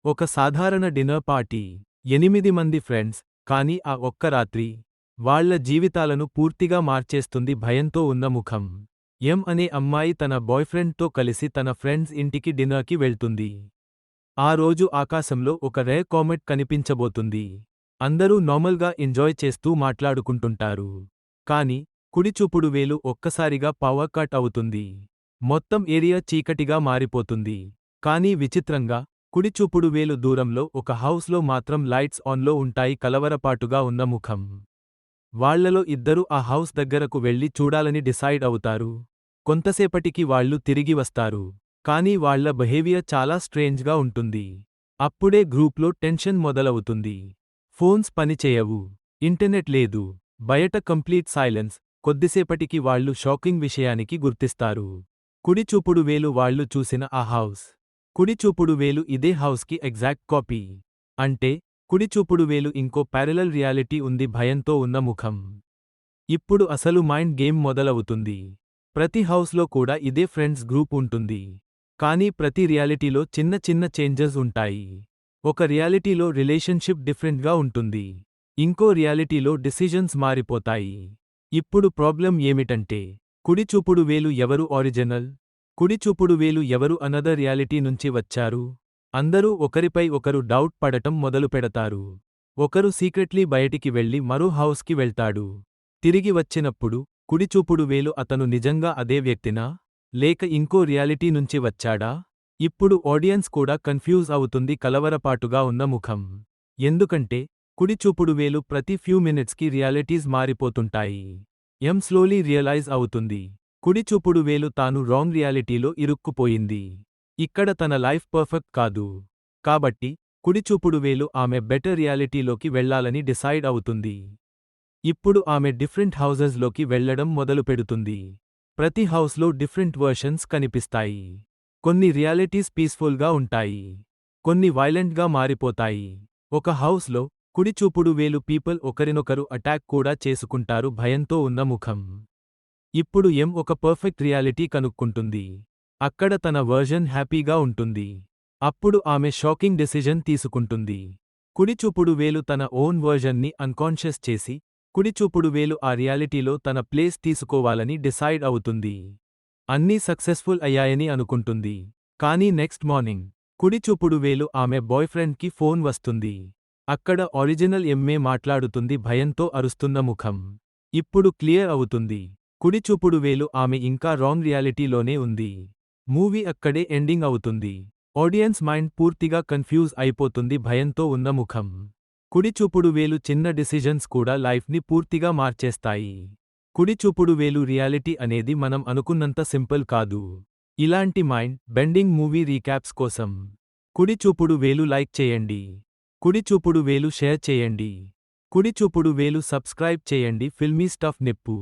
ఒక సాధారణ dinner party. 8 మంది ఫ్రెండ్స్, కానీ ఆ ఒక్క రాత్రి వాళ్ళ జీవితాలను పూర్తిగా మార్చేస్తుంది భయంతో ఉన్న ముఖం. ఎం అనే అమ్మాయి తన బాయ్ఫ్రెండ్తో కలిసి తన ఫ్రెండ్స్ ఇంటికి డిన్నర్కి వెళ్తుంది. ఆ రోజు ఆకాశంలో ఒక రేర్ కామెట్ కనిపించబోతుంది. అందరూ నార్మల్గా ఎంజాయ్ చేస్తూ మాట్లాడుకుంటుంటారు. కాని కుడిచూపుడు వేలు ఒక్కసారిగా పవర్ కట్ అవుతుంది. మొత్తం ఏరియా చీకటిగా మారిపోతుంది. కానీ విచిత్రంగా కుడిచూపుడు వేలు దూరంలో ఒక హౌస్లో మాత్రం లైట్స్ ఆన్లో ఉంటాయి. కలవరపాటుగా ఉన్న ముఖం. వాళ్లలో ఇద్దరు ఆ హౌస్ దగ్గరకు వెళ్లి చూడాలని డిసైడ్ అవుతారు. కొంతసేపటికి వాళ్ళు తిరిగి వస్తారు. కానీ వాళ్ల బిహేవియర్ చాలా స్ట్రేంజ్గా ఉంటుంది. అప్పుడే గ్రూప్లో టెన్షన్ మొదలవుతుంది. ఫోన్స్ పనిచేయవు. ఇంటర్నెట్ లేదు. బయట కంప్లీట్ సైలెన్స్. కొద్దిసేపటికి వాళ్ళు షాకింగ్ విషయానికి గుర్తిస్తారు. కుడిచూపుడు వేలు వాళ్ళు చూసిన ఆ హౌస్. కుడిచూపుడు వేలు ఇదే హౌస్కి ఎగ్జాక్ట్ కాపీ. అంటే కుడిచూపుడు వేలు ఇంకో ప్యారలల్ రియాలిటీ ఉంది. భయంతో ఉన్న ముఖం. ఇప్పుడు అసలు మైండ్ గేమ్ మొదలవుతుంది. ప్రతి హౌస్లో కూడా ఇదే ఫ్రెండ్స్ గ్రూప్ ఉంటుంది. కానీ ప్రతి రియాలిటీలో చిన్న చిన్న చేంజెస్ ఉంటాయి. ఒక రియాలిటీలో రిలేషన్షిప్ డిఫరెంట్గా ఉంటుంది. ఇంకో రియాలిటీలో డిసిజన్స్ మారిపోతాయి. ఇప్పుడు ప్రాబ్లం ఏమిటంటే కుడిచూపుడు వేలు ఎవరు ఒరిజినల్? కుడిచూపుడు వేలు ఎవరు అనదర్ రియాలిటీ నుంచి వచ్చారు? అందరూ ఒకరిపై ఒకరు డౌట్ పడటం మొదలుపెడతారు. ఒకరు సీక్రెట్లీ బయటికి వెళ్లి మరో హౌస్కి వెళ్తాడు. తిరిగి వచ్చినప్పుడు కుడిచూపుడు వేలు అతను నిజంగా అదే వ్యక్తినా? లేక ఇంకో రియాలిటీ నుంచి వచ్చాడా? ఇప్పుడు ఆడియన్స్ కూడా కన్ఫ్యూజ్ అవుతుంది. కలవరపాటుగా ఉన్న ముఖం. ఎందుకంటే కుడిచూపుడు వేలు ప్రతి ఫ్యూ మినిట్స్కి రియాలిటీస్ మారిపోతుంటాయి. ఎం స్లోలీ రియలైజ్ అవుతుంది. కుడిచూపుడు వేలు తాను రాంగ్ రియాలిటీలో ఇరుక్కుపోయింది. ఇక్కడ తన లైఫ్ పర్ఫెక్ట్ కాదు. కాబట్టి కుడిచూపుడు వేలు ఆమె బెటర్ రియాలిటీలోకి వెళ్లాలని డిసైడ్ అవుతుంది. ఇప్పుడు ఆమె డిఫరెంట్ హౌజెస్లోకి వెళ్లడం మొదలుపెడుతుంది. ప్రతి హౌస్లో డిఫరెంట్ వర్షన్స్ కనిపిస్తాయి. కొన్ని రియాలిటీస్ పీస్ఫుల్గా ఉంటాయి. కొన్ని వైలెంట్గా మారిపోతాయి. ఒక హౌస్లో కుడిచూపుడు వేలు పీపుల్ ఒకరినొకరు అటాక్ కూడా చేసుకుంటారు. భయంతో ఉన్న ముఖం. ఇప్పుడు ఎం ఒక పర్ఫెక్ట్ రియాలిటీ కనుక్కుంటుంది. అక్కడ తన వర్జన్ హ్యాపీగా ఉంటుంది. అప్పుడు ఆమె షాకింగ్ డెసిజన్ తీసుకుంటుంది. కుడిచూపుడు వేలు తన ఓన్ వర్జన్ని అన్కాన్షియస్ చేసి కుడిచూపుడు వేలు ఆ రియాలిటీలో తన ప్లేస్ తీసుకోవాలని డిసైడ్ అవుతుంది. అన్నీ సక్సెస్ఫుల్ అయ్యాయని అనుకుంటుంది. కానీ నెక్స్ట్ మార్నింగ్ కుడిచూపుడు వేలు ఆమె బాయ్ఫ్రెండ్కి ఫోన్ వస్తుంది. అక్కడ ఒరిజినల్ ఎమ్మే మాట్లాడుతుంది. భయంతో అరుస్తున్న ముఖం. ఇప్పుడు క్లియర్ అవుతుంది. కుడిచూపుడు వేలు ఆమె ఇంకా రాంగ్ రియాలిటీలోనే ఉంది. మూవీ అక్కడే ఎండింగ్ అవుతుంది. ఆడియన్స్ మైండ్ పూర్తిగా కన్ఫ్యూజ్ అయిపోతుంది. భయంతో ఉన్న ముఖం. కుడిచూపుడు వేలు చిన్న డిసిజన్స్ కూడా లైఫ్ని పూర్తిగా మార్చేస్తాయి. కుడిచూపుడు వేలు రియాలిటీ అనేది మనం అనుకున్నంత సింపుల్ కాదు. ఇలాంటి మైండ్ బెండింగ్ మూవీ రీక్యాప్స్ కోసం కుడిచూపుడు వేలు లైక్ చేయండి. కుడిచూపుడు వేలు షేర్ చేయండి. కుడిచూపుడు వేలు సబ్స్క్రైబ్ చేయండి. ఫిల్మీ స్టఫ్ నిప్పు.